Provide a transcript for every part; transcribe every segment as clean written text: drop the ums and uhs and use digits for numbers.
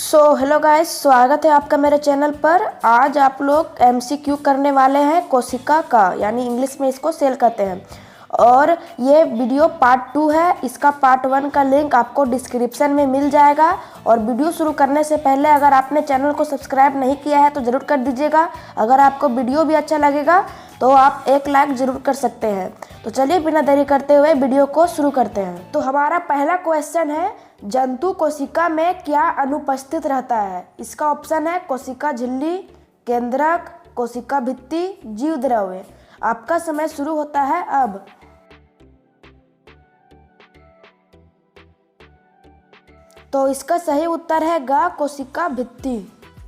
Hello guys, स्वागत है आपका मेरे चैनल पर। आज आप लोग एमसीक्यू करने वाले हैं कोशिका का, यानी इंग्लिश में इसको सेल कहते हैं। और ये वीडियो पार्ट 2 है। इसका पार्ट 1 का लिंक आपको डिस्क्रिप्शन में मिल जाएगा। और वीडियो शुरू करने से पहले अगर आपने चैनल को सब्सक्राइब नहीं किया है तो ज़रूर कर दीजिएगा। अगर आपको वीडियो भी अच्छा लगेगा तो आप एक लाइक ज़रूर कर सकते हैं। तो चलिए बिना देरी करते हुए वीडियो को शुरू करते हैं। तो हमारा पहला क्वेश्चन है, जंतु कोशिका में क्या अनुपस्थित रहता है? इसका ऑप्शन है कोशिका झिल्ली, केंद्रक, कोशिका भित्ति, जीव द्रव्य। आपका समय शुरू होता है अब। तो इसका सही उत्तर है ग, कोशिका भित्ति।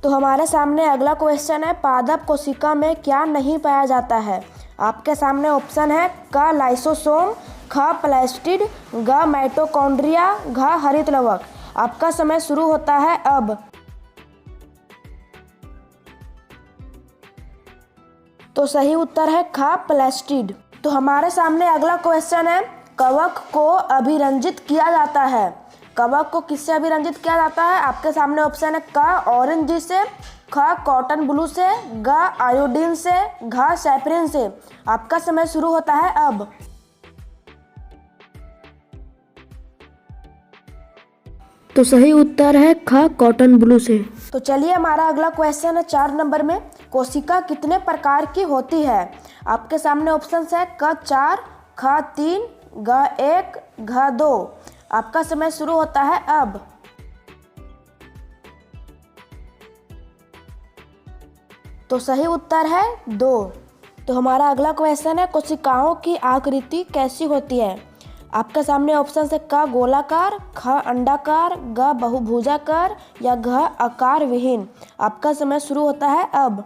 तो हमारे सामने अगला क्वेश्चन है, पादप कोशिका में क्या नहीं पाया जाता है? आपके सामने ऑप्शन है क, लाइसोसोम, ख, प्लास्टिड, ग, माइटोकॉन्ड्रिया, घ, हरित लवक। आपका समय शुरू होता है अब। तो सही उत्तर है ख, प्लास्टिड। तो हमारे सामने अगला क्वेश्चन है, कवक को अभिरंजित किया जाता है। कवक को किससे अभिरंजित किया जाता है? आपके सामने ऑप्शन है क, ऑरेंज से, ख, कॉटन ब्लू से, ग, आयोडीन से, घ, सैफरिन से। आपका समय शुरू होता है अब। तो सही उत्तर है ख, कॉटन ब्लू से। तो चलिए हमारा अगला क्वेश्चन है 4 नंबर में, कोशिका कितने प्रकार की होती है? आपके सामने ऑप्शन है क 4, ख 3, ग 1, घ 2। आपका समय शुरू होता है अब। तो सही उत्तर है 2। तो हमारा अगला क्वेश्चन है, कोशिकाओं की आकृति कैसी होती है? आपके सामने ऑप्शन है क, गोलाकार, ख, अंडाकार, ग, बहुभुजाकार, या घ, आकार विहीन। आपका समय शुरू होता है अब।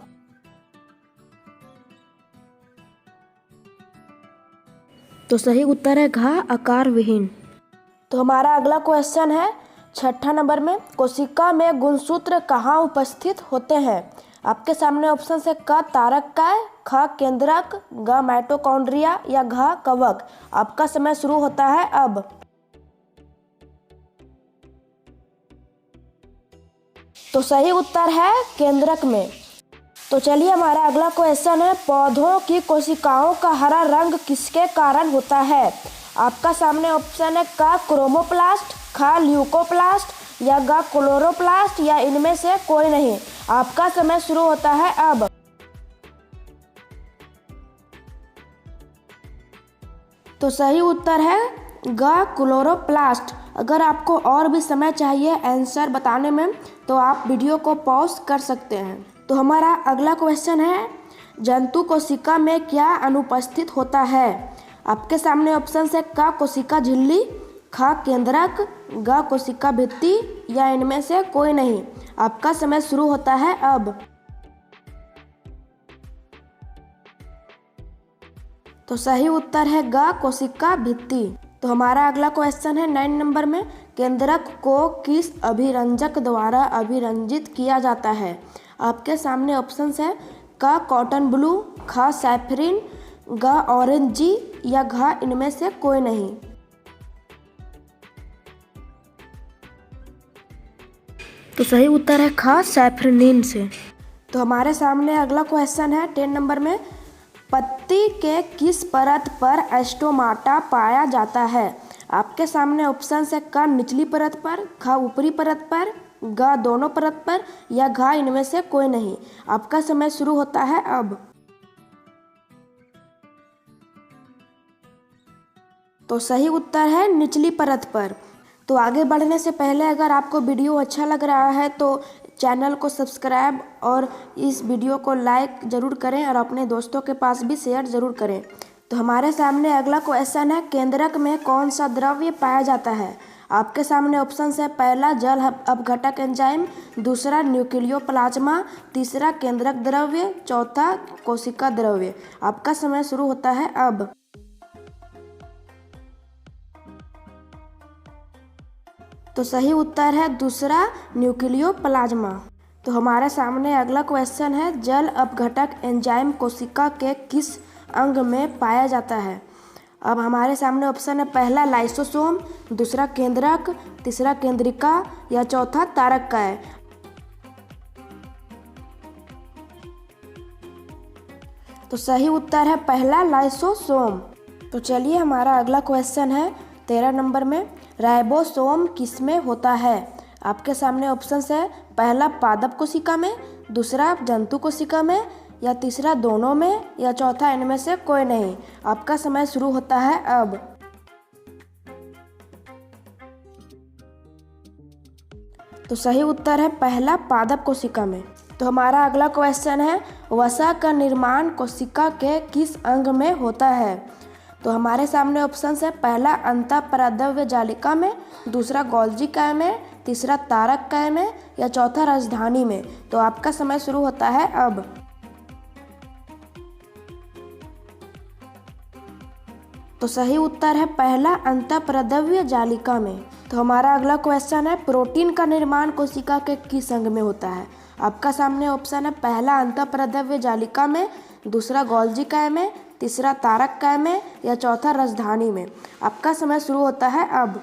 तो सही उत्तर है घ, आकार विहीन। तो हमारा अगला क्वेश्चन है 6 नंबर में, कोशिका में गुणसूत्र कहाँ उपस्थित होते हैं? आपके सामने ऑप्शन है क, तारककाय, ख, केंद्रक, ग, माइटोकॉन्ड्रिया, या घ, कवक। आपका समय शुरू होता है अब। तो सही उत्तर है केंद्रक में। तो चलिए हमारा अगला क्वेश्चन है, पौधों की कोशिकाओं का हरा रंग किसके कारण होता है? आपका सामने ऑप्शन है क, क्रोमोप्लास्ट, ख, ल्यूकोप्लास्ट, या ग, क्लोरोप्लास्ट, या इनमें से कोई नहीं। आपका समय शुरू होता है अब। तो सही उत्तर है ग, क्लोरोप्लास्ट। अगर आपको और भी समय चाहिए आंसर बताने में तो आप वीडियो को पॉज कर सकते हैं। तो हमारा अगला क्वेश्चन है, जंतु कोशिका में क्या अनुपस्थित होता है? आपके सामने ऑप्शन है क, कोशिका झिल्ली, ख, केंद्रक, ग, कोशिका भित्ति, या इनमें से कोई नहीं। आपका समय शुरू होता है अब। तो सही उत्तर है ग, कोशिका भित्ति। तो हमारा अगला क्वेश्चन है 9 नंबर में, केंद्रक को किस अभिरंजक द्वारा अभिरंजित किया जाता है? आपके सामने ऑप्शन है क, कॉटन ब्लू, ख, सैफरिन, ग, ऑरेंजी, या घ, इनमें से कोई नहीं। तो सही उत्तर है ख, सैफरनिन से। तो हमारे सामने अगला क्वेश्चन है 10 नंबर में, पत्ती के किस परत पर एस्टोमाटा पाया जाता है? आपके सामने ऑप्शन है क, निचली परत पर, ख, ऊपरी परत पर, ग, दोनों परत पर, या घ, इनमें से कोई नहीं। आपका समय शुरू होता है अब। तो सही उत्तर है निचली परत पर। तो आगे बढ़ने से पहले अगर आपको वीडियो अच्छा लग रहा है तो चैनल को सब्सक्राइब और इस वीडियो को लाइक ज़रूर करें और अपने दोस्तों के पास भी शेयर ज़रूर करें। तो हमारे सामने अगला क्वेश्चन है, केंद्रक में कौन सा द्रव्य पाया जाता है? आपके सामने ऑप्शन है पहला जल अपघटक एंजाइम, दूसरा न्यूक्लियोप्लाज्मा, तीसरा केंद्रक द्रव्य, चौथा कोशिका द्रव्य। आपका समय शुरू होता है अब। तो सही उत्तर है दूसरा, न्यूक्लियोप्लाज्मा। तो हमारे सामने अगला क्वेश्चन है, जल अपघटक एंजाइम कोशिका के किस अंग में पाया जाता है? अब हमारे सामने ऑप्शन है पहला लाइसोसोम, दूसरा केंद्रक, तीसरा केंद्रिका, या चौथा तारककाय। तो सही उत्तर है पहला लाइसोसोम। तो चलिए हमारा अगला क्वेश्चन है 13 नंबर में, राइबोसोम किसमें होता है? आपके सामने ऑप्शंस है, पहला पादप कोशिका में, दूसरा जंतु कोशिका में, या तीसरा दोनों में, या चौथा इनमें से कोई नहीं। आपका समय शुरू होता है अब। तो सही उत्तर है पहला पादप कोशिका में। तो हमारा अगला क्वेश्चन है, वसा का निर्माण कोशिका के किस अंग में होता है? तो हमारे सामने ऑप्शंस है, पहला अंतःपराद्रव्य जालिका में, दूसरा गोल्जी काय में, तीसरा तारक काय में, या चौथा राजधानी में। तो आपका समय शुरू होता है अब। तो सही उत्तर है पहला अंतःपराद्रव्य जालिका में। तो हमारा अगला क्वेश्चन है, प्रोटीन का निर्माण कोशिका के किस अंग में होता है? आपका सामने ऑप्शन है, पहला अंतःपराद्रव्य जालिका में, दूसरा गोल्जी काय में, तीसरा तारक काय में, या चौथा राजधानी में। आपका समय शुरू होता है अब।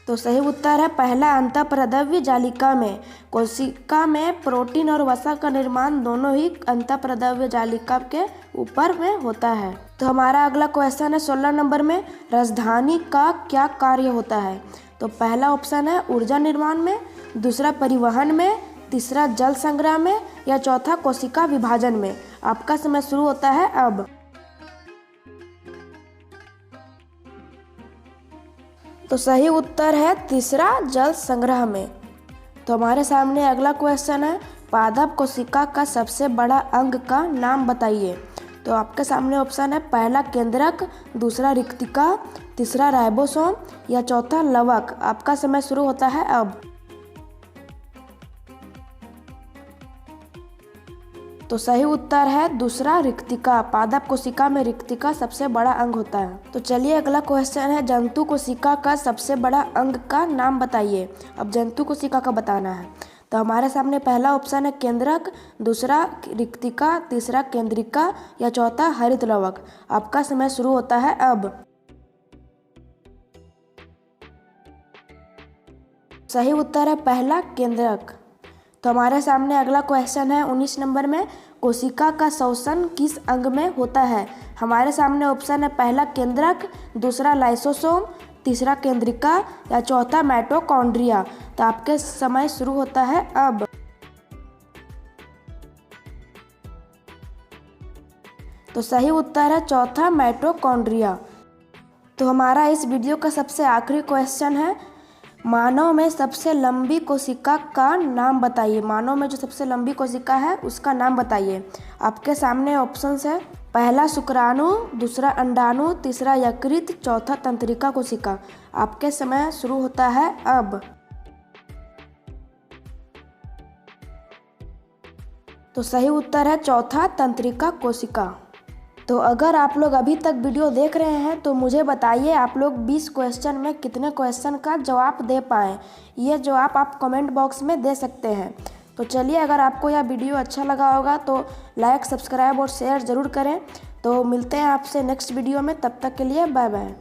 तो सही उत्तर है पहला अंतःपराद्रव्य जालिका में। कोशिका में प्रोटीन और वसा का निर्माण दोनों ही अंतःपराद्रव्य जालिका के ऊपर में होता है। तो हमारा अगला क्वेश्चन है 16 नंबर में, राजधानी का क्या कार्य होता है? तो पहला ऑप्शन है ऊर्जा निर्माण में, दूसरा परिवहन में, तीसरा जल संग्रह में, या चौथा कोशिका विभाजन में। आपका समय शुरू होता है अब। तो सही उत्तर है तीसरा जल संग्रह में। तो हमारे सामने अगला क्वेश्चन है, पादप कोशिका का सबसे बड़ा अंग का नाम बताइए। तो आपके सामने ऑप्शन है, पहला केंद्रक, दूसरा रिक्तिका, तीसरा राइबोसोम, या चौथा लवक। आपका समय शुरू होता है अब। तो सही उत्तर है दूसरा रिक्तिका। पादप कोशिका में रिक्तिका सबसे बड़ा अंग होता है। तो चलिए अगला क्वेश्चन है, जंतु कोशिका का सबसे बड़ा अंग का नाम बताइए। अब जंतु कोशिका का बताना है। तो हमारे सामने पहला ऑप्शन है केंद्रक, दूसरा रिक्तिका, तीसरा केंद्रिका, या चौथा हरित लवक। आपका समय शुरू होता है अब। सही उत्तर है पहला केंद्रक। तो हमारे सामने अगला क्वेश्चन है 19 नंबर में, कोशिका का श्वसन किस अंग में होता है? हमारे सामने ऑप्शन है, पहला केंद्रक, दूसरा लाइसोसोम, तीसरा केंद्रिका, या चौथा माइटोकॉन्ड्रिया। तो आपके समय शुरू होता है अब। तो सही उत्तर है चौथा माइटोकॉन्ड्रिया। तो हमारा इस वीडियो का सबसे आखिरी क्वेश्चन है, मानव में सबसे लंबी कोशिका का नाम बताइए। मानव में जो सबसे लंबी कोशिका है उसका नाम बताइए। आपके सामने ऑप्शंस है, पहला शुक्राणु, दूसरा अंडाणु, तीसरा यकृत, चौथा तंत्रिका कोशिका। आपके समय शुरू होता है अब। तो सही उत्तर है चौथा तंत्रिका कोशिका। तो अगर आप लोग अभी तक वीडियो देख रहे हैं तो मुझे बताइए, आप लोग 20 क्वेश्चन में कितने क्वेश्चन का जवाब दे पाएँ। ये जवाब आप कमेंट बॉक्स में दे सकते हैं। तो चलिए, अगर आपको यह वीडियो अच्छा लगा होगा तो लाइक, सब्सक्राइब और शेयर ज़रूर करें। तो मिलते हैं आपसे नेक्स्ट वीडियो में, तब तक के लिए बाय बाय।